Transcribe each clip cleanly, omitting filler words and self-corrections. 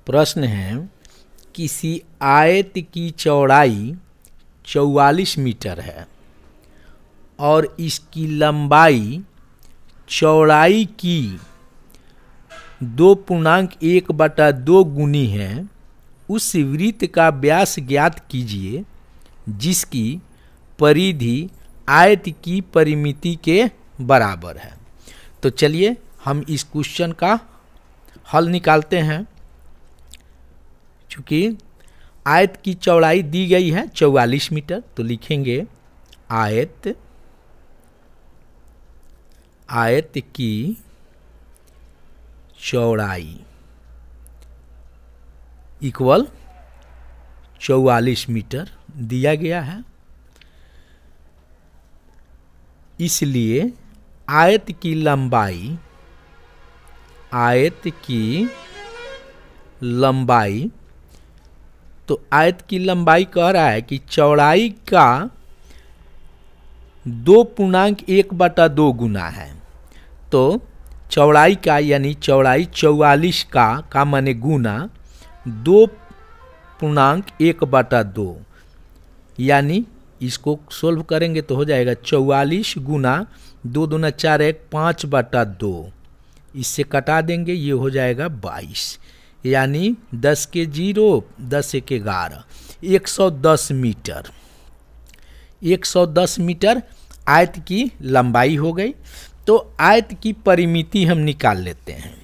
प्रश्न है, किसी आयत की चौड़ाई 44 मीटर है और इसकी लंबाई चौड़ाई की 2.1/2 गुनी है। उस वृत्त का व्यास ज्ञात कीजिए जिसकी परिधि आयत की परिमिति के बराबर है। तो चलिए हम इस क्वेश्चन का हल निकालते हैं। चूँकि आयत की चौड़ाई दी गई है 44 मीटर, तो लिखेंगे आयत की चौड़ाई इक्वल 44 मीटर दिया गया है। इसलिए आयत की लंबाई, तो आयत की लंबाई कह रहा है कि चौड़ाई का 2.1/2 गुना है। तो चौड़ाई का यानी चौड़ाई 44 का माने गुना 2.1/2, यानी इसको सोल्व करेंगे तो हो जाएगा 44 गुना 2 दूना 4 1 5/2। इससे कटा देंगे, ये हो जाएगा 22, यानी 10 के 0 10 1 11 110 मीटर। 110 मीटर आयत की लंबाई हो गई। तो आयत की परिमिति हम निकाल लेते हैं।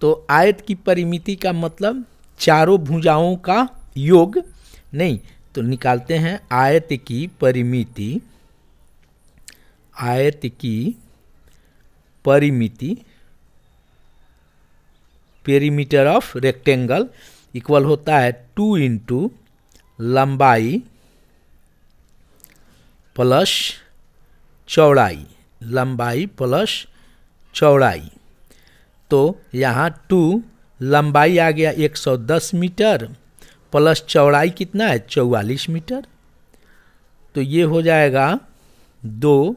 तो आयत की परिमिति का मतलब चारों भुजाओं का योग नहीं, तो निकालते हैं आयत की परिमिति। पेरीमीटर ऑफ रेक्टेंगल इक्वल होता है 2 इंटू लंबाई प्लस चौड़ाई, तो यहाँ 2 लंबाई आ गया 110 मीटर प्लस चौड़ाई कितना है 44 मीटर। तो ये हो जाएगा 2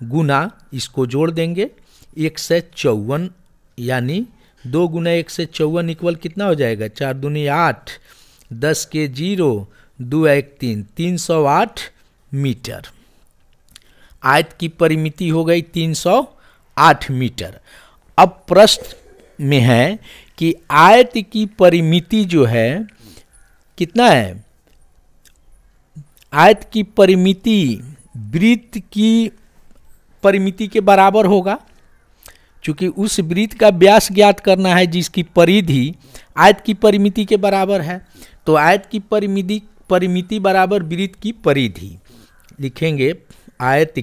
गुना, इसको जोड़ देंगे 154, यानी 2 गुना 154 इक्वल कितना हो जाएगा 4 दूनी 8 10 के 0 2 1 3 308 मीटर। आयत की परिमिति हो गई 308 मीटर। अब प्रश्न में है कि आयत की परिमिति जो है कितना है। आयत की परिमिति वृत्त की परिमिति के बराबर होगा, क्योंकि उस वृत्त का व्यास ज्ञात करना है जिसकी परिधि आयत की परिमिति के बराबर है। तो आयत की परिमिति बराबर वृत्त की परिधि। लिखेंगे आयत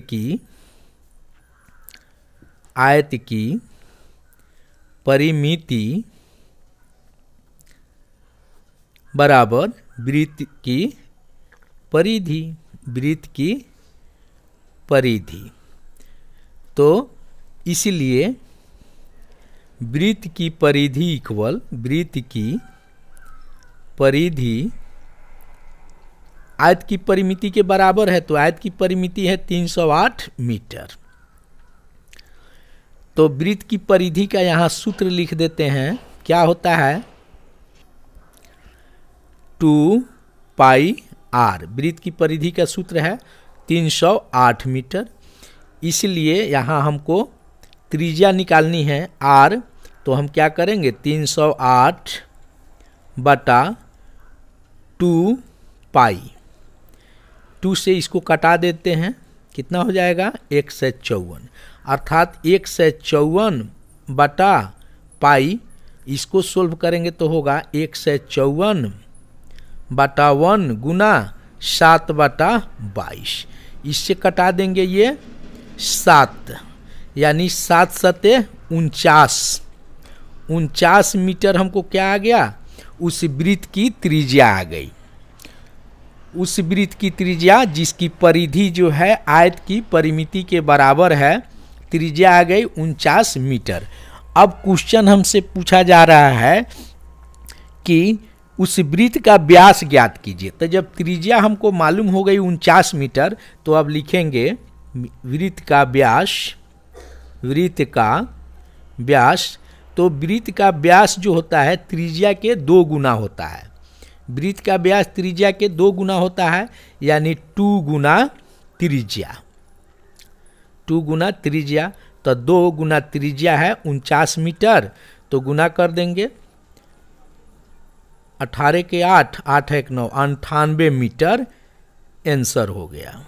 की परिमिति बराबर वृत्त की परिधि। तो इसलिए वृत्त की परिधि इक्वल वृत्त की परिधि आयत की परिमिति के बराबर है। तो आयत की परिमिति है 308 मीटर। तो वृत्त की परिधि का यहाँ सूत्र लिख देते हैं। क्या होता है 2πr। वृत्त की परिधि का सूत्र है 308 मीटर। इसलिए यहाँ हमको त्रिज्या निकालनी है r। तो हम क्या करेंगे 308 बटा 2π, 2 से इसको कटा देते हैं, कितना हो जाएगा 154, अर्थात 154 बटा पाई। इसको सोल्व करेंगे तो होगा 154 बटा 1 गुना 7/22। इससे कटा देंगे ये 7, यानी 7 सते 49 मीटर हमको क्या आ गया, उस वृत्त की त्रिज्या आ गई। उस वृत्त की त्रिज्या जिसकी परिधि जो है आयत की परिमिति के बराबर है, त्रिज्या आ गई 49 मीटर। अब क्वेश्चन हमसे पूछा जा रहा है कि उस वृत्त का व्यास ज्ञात कीजिए। तो जब त्रिज्या हमको मालूम हो गई 49 मीटर, तो अब लिखेंगे वृत्त का व्यास तो वृत्त का व्यास जो होता है त्रिज्या के 2 गुना होता है। वृत्त का व्यास त्रिज्या के 2 गुना होता है, यानी 2 गुना त्रिज्या। 2 गुना त्रिज्या, तो 2 गुना त्रिज्या है 49 मीटर, तो गुना कर देंगे 18 के 8, 8 1 9, 98 मीटर आंसर हो गया।